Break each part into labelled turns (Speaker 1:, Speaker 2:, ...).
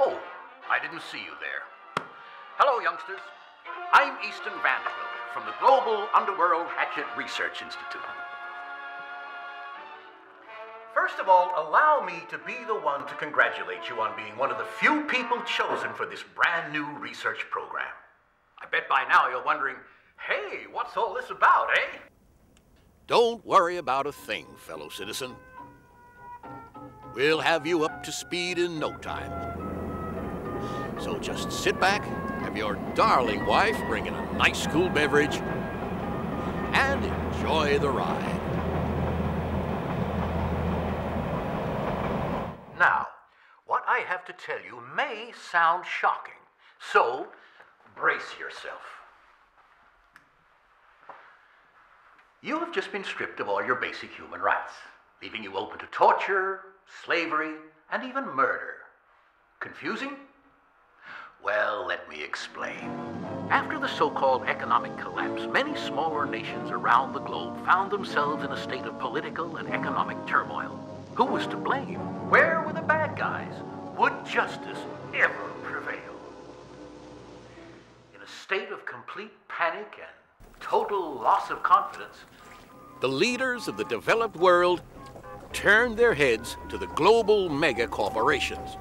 Speaker 1: Oh, I didn't see you there. Hello, youngsters. I'm Easton Vanderbilt from the Global Underworld Hatchet Research Institute. First of all, allow me to be the one to congratulate you on being one of the few people chosen for this brand new research program. I bet by now you're wondering, hey, what's all this about, eh?
Speaker 2: Don't worry about a thing, fellow citizen. We'll have you up to speed in no time. So just sit back, have your darling wife bring in a nice cool beverage, and enjoy the ride.
Speaker 1: Now, what I have to tell you may sound shocking, so brace yourself. You have just been stripped of all your basic human rights, leaving you open to torture, slavery, and even murder. Confusing? Well, let me explain. After the so-called economic collapse, many smaller nations around the globe found themselves in a state of political and economic turmoil. Who was to blame? Where were the bad guys? Would justice ever prevail? In a state of complete panic and total loss of confidence,
Speaker 2: the leaders of the developed world turned their heads to the global mega corporations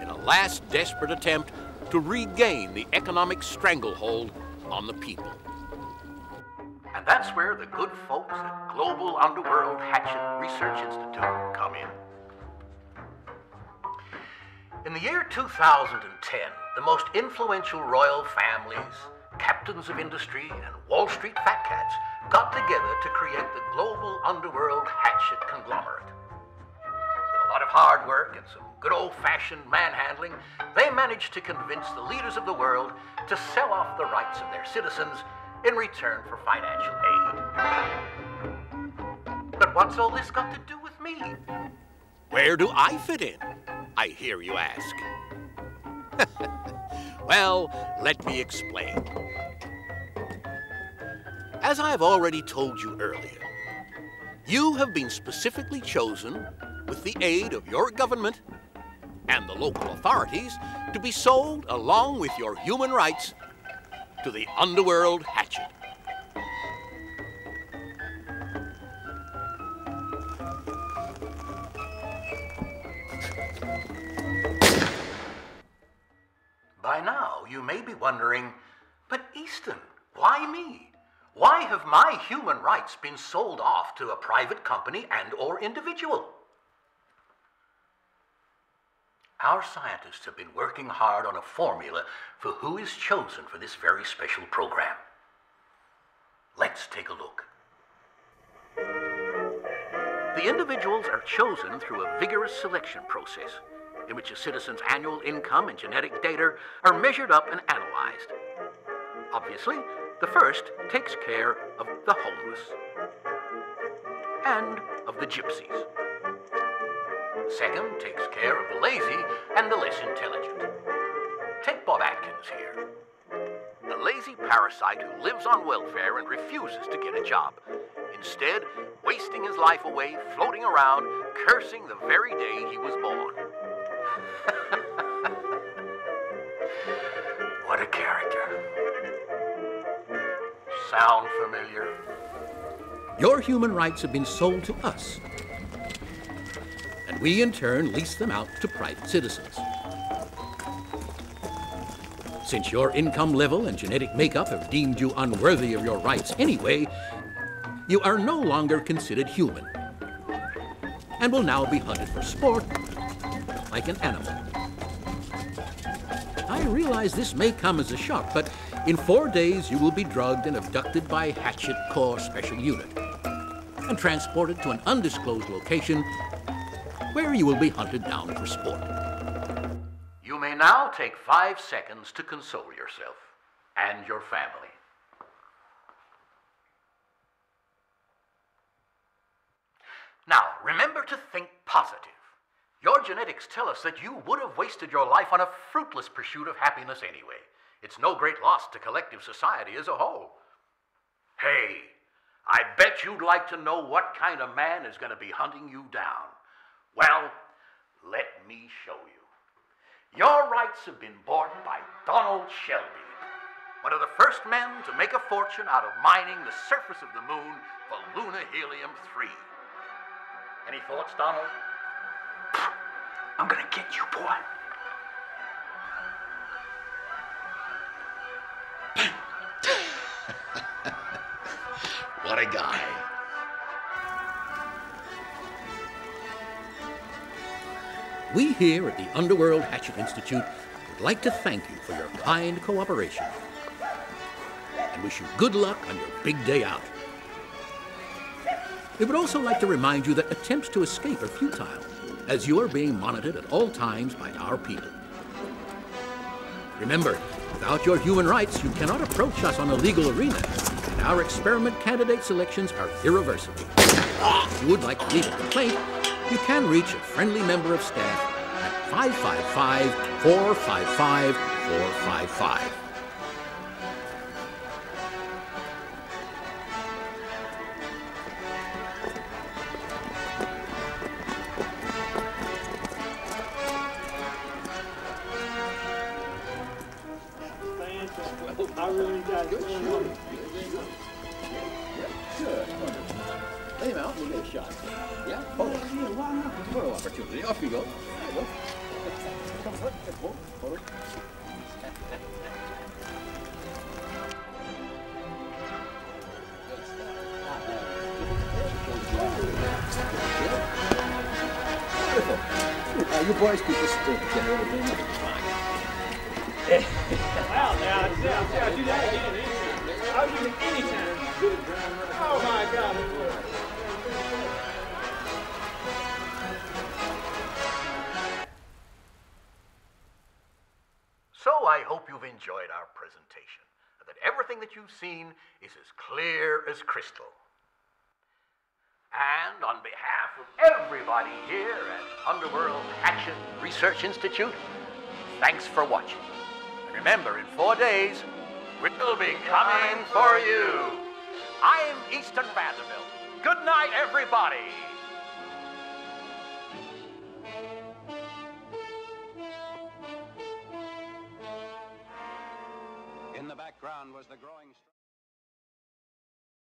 Speaker 2: in a last desperate attempt to regain the economic stranglehold on the people.
Speaker 1: And that's where the good folks at Global Underworld Hatchet Research Institute come in. In the year 2010, the most influential royal families, captains of industry, and Wall Street fat cats got together to create the Global Underworld Hatchet Conglomerate. With a lot of hard work and some good old-fashioned manhandling, they managed to convince the leaders of the world to sell off the rights of their citizens in return for financial aid. But what's all this got to do with me?
Speaker 2: Where do I fit in, I hear you ask? Well, let me explain. As I've already told you earlier, you have been specifically chosen with the aid of your government and the local authorities to be sold along with your human rights to the Underworld Hatchet.
Speaker 1: By now, you may be wondering, but Easton, why me? Why have my human rights been sold off to a private company and/or individual? Our scientists have been working hard on a formula for who is chosen for this very special program. Let's take a look. The individuals are chosen through a vigorous selection process in which a citizen's annual income and genetic data are measured up and analyzed. Obviously, the first takes care of the homeless and of the gypsies. The second takes care of the lazy and the less intelligent. Take Bob Atkins here. A lazy parasite who lives on welfare and refuses to get a job, instead wasting his life away floating around, cursing the very day he was born. What a character. Sound familiar?
Speaker 3: Your human rights have been sold to us, and we in turn lease them out to private citizens. Since your income level and genetic makeup have deemed you unworthy of your rights anyway, you are no longer considered human and will now be hunted for sport like an animal. I realize this may come as a shock, but in 4 days you will be drugged and abducted by Hatchet Corps Special Unit and transported to an undisclosed location where you will be hunted down for sport.
Speaker 1: You may now take 5 seconds to console yourself and your family. Now, remember to think positive. Your genetics tell us that you would have wasted your life on a fruitless pursuit of happiness anyway. It's no great loss to collective society as a whole. Hey, I bet you'd like to know what kind of man is going to be hunting you down. Well, let me show you. Your rights have been bought by Donald Shelby, one of the first men to make a fortune out of mining the surface of the moon for lunar helium-3. Any thoughts, Donald?
Speaker 4: I'm gonna get you, boy.
Speaker 2: What a guy.
Speaker 3: We here at the Underworld Hatchet Institute would like to thank you for your kind cooperation and wish you good luck on your big day out. We would also like to remind you that attempts to escape are futile, as you are being monitored at all times by our people. Remember, without your human rights, you cannot approach us on a legal arena, and our experiment candidate selections are irreversible. If you would like to leave a complaint, you can reach a friendly member of staff at 555-455-455.
Speaker 5: I really got it.
Speaker 3: Lay him out and we'll get a shot. Yeah? Photo. Photo opportunity. Off you go. There you go. Photo. Wonderful. You boys keep this thing. Get over there. Fine.
Speaker 5: Wow, now, I'll do that again. I'll use it anytime. Oh my God.
Speaker 1: So I hope you've enjoyed our presentation, and that everything that you've seen is as clear as crystal. And on behalf of everybody here at Underworld Hatchet Research Institute, thanks for watching. And remember, in 4 days, we'll be coming for you. I'm Easton Vanderbilt. Good night, everybody.